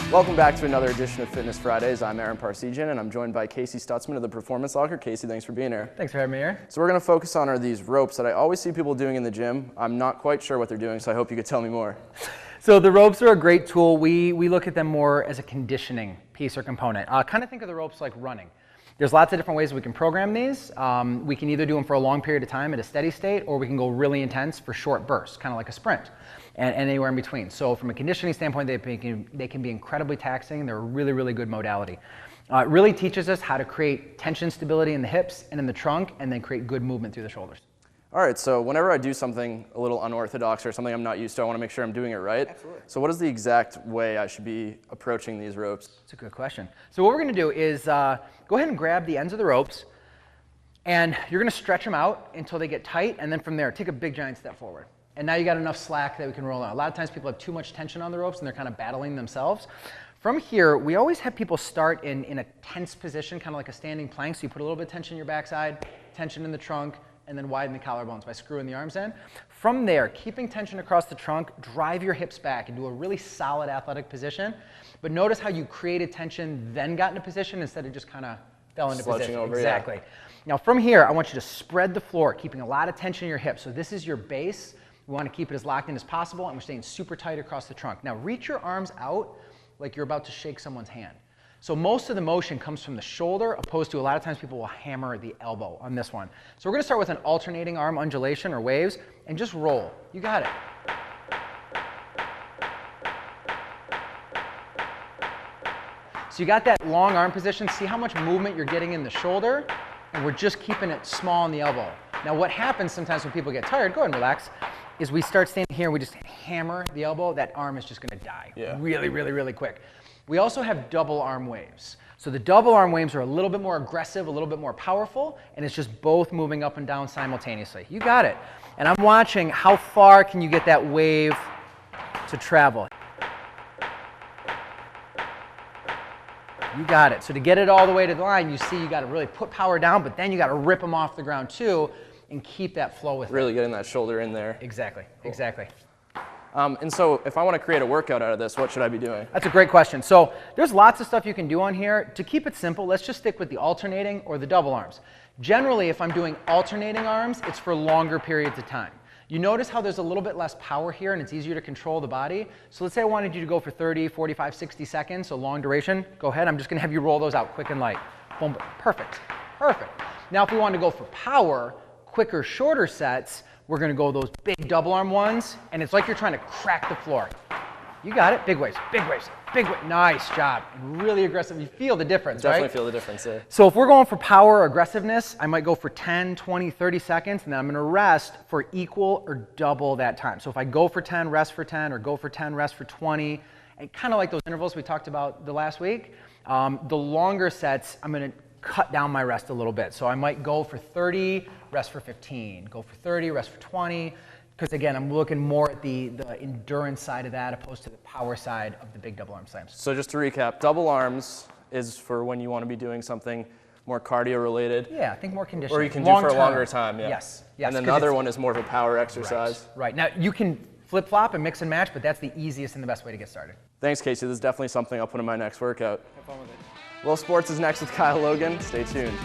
Welcome back to another edition of Fitness Fridays. I'm Aaron Parsegian, and I'm joined by Casey Stutzman of the Performance Locker. Casey, thanks for being here. Thanks for having me here. So we're going to focus on these ropes that I always see people doing in the gym. I'm not quite sure what they're doing, so I hope you could tell me more. So the ropes are a great tool. We look at them more as a conditioning piece or component. Kind of think of the ropes like running. There's lots of different ways we can program these. We can either do them for a long period of time at a steady state, or we can go really intense for short bursts, kind of like a sprint, and anywhere in between. So from a conditioning standpoint, they can be incredibly taxing. They're a really, really good modality. It really teaches us how to create tension stability in the hips and in the trunk, and then create good movement through the shoulders. All right, so whenever I do something a little unorthodox or something I'm not used to, I want to make sure I'm doing it right. Absolutely. So what is the exact way I should be approaching these ropes? That's a good question. So what we're going to do is go ahead and grab the ends of the ropes, and you're going to stretch them out until they get tight, and then from there, take a big giant step forward. And now you got enough slack that we can roll out. A lot of times people have too much tension on the ropes, and they're kind of battling themselves. From here, we always have people start in a tense position, kind of like a standing plank. So you put a little bit of tension in your backside, tension in the trunk, and then widen the collarbones by screwing the arms in. From there, keeping tension across the trunk, drive your hips back into a really solid athletic position. But notice how you created tension, then got into position instead of just kind of fell into Slouching position. over, exactly. yeah. Now from here, I want you to spread the floor, keeping a lot of tension in your hips. So this is your base. We want to keep it as locked in as possible, and we're staying super tight across the trunk. Now reach your arms out like you're about to shake someone's hand. So most of the motion comes from the shoulder, opposed to a lot of times people will hammer the elbow on this one. So we're going to start with an alternating arm undulation or waves, and just roll. You got it. So you got that long arm position. See how much movement you're getting in the shoulder, and we're just keeping it small in the elbow. Now what happens sometimes when people get tired, go ahead and relax, is we start standing here and we just hammer the elbow. That arm is just going to die really, really, really quick. We also have double arm waves. So the double arm waves are a little bit more aggressive, a little bit more powerful, and it's just both moving up and down simultaneously. You got it. And I'm watching how far can you get that wave to travel. You got it. So to get it all the way to the line, you see you got to really put power down, but then you got to rip them off the ground too and keep that flow with it. Really getting that shoulder in there. Exactly, Cool. exactly. And so if I want to create a workout out of this, what should I be doing? That's a great question. So there's lots of stuff you can do on here. To keep it simple, let's just stick with the alternating or the double arms. Generally, if I'm doing alternating arms, it's for longer periods of time. You notice how there's a little bit less power here and it's easier to control the body. So let's say I wanted you to go for 30, 45, 60 seconds, so long duration. Go ahead, I'm just going to have you roll those out quick and light. Boom, perfect, perfect. Now if we want to go for power, quicker, shorter sets, we're going to go those big double arm ones, and it's like you're trying to crack the floor. You got it. Big waves, big waves, big waves. Nice job. Really aggressive. You feel the difference, right? Definitely feel the difference there. So if we're going for power or aggressiveness, I might go for 10, 20, 30 seconds, and then I'm going to rest for equal or double that time. So if I go for 10, rest for 10, or go for 10, rest for 20, and kind of like those intervals we talked about the last week, the longer sets, I'm going to cut down my rest a little bit. So I might go for 30, rest for 15, go for 30, rest for 20, because again, I'm looking more at the endurance side of that opposed to the power side of the big double arm slams. So just to recap, double arms is for when you want to be doing something more cardio related. Yeah, I think more conditioning. Or you can do for a longer time, yeah. Yes, yes. And then the other one is more of a power exercise. Right. Now you can flip-flop and mix and match, but that's the easiest and the best way to get started. Thanks, Casey. This is definitely something I'll put in my next workout. Have fun with it. Well, sports is next with Kyle Logan. Stay tuned.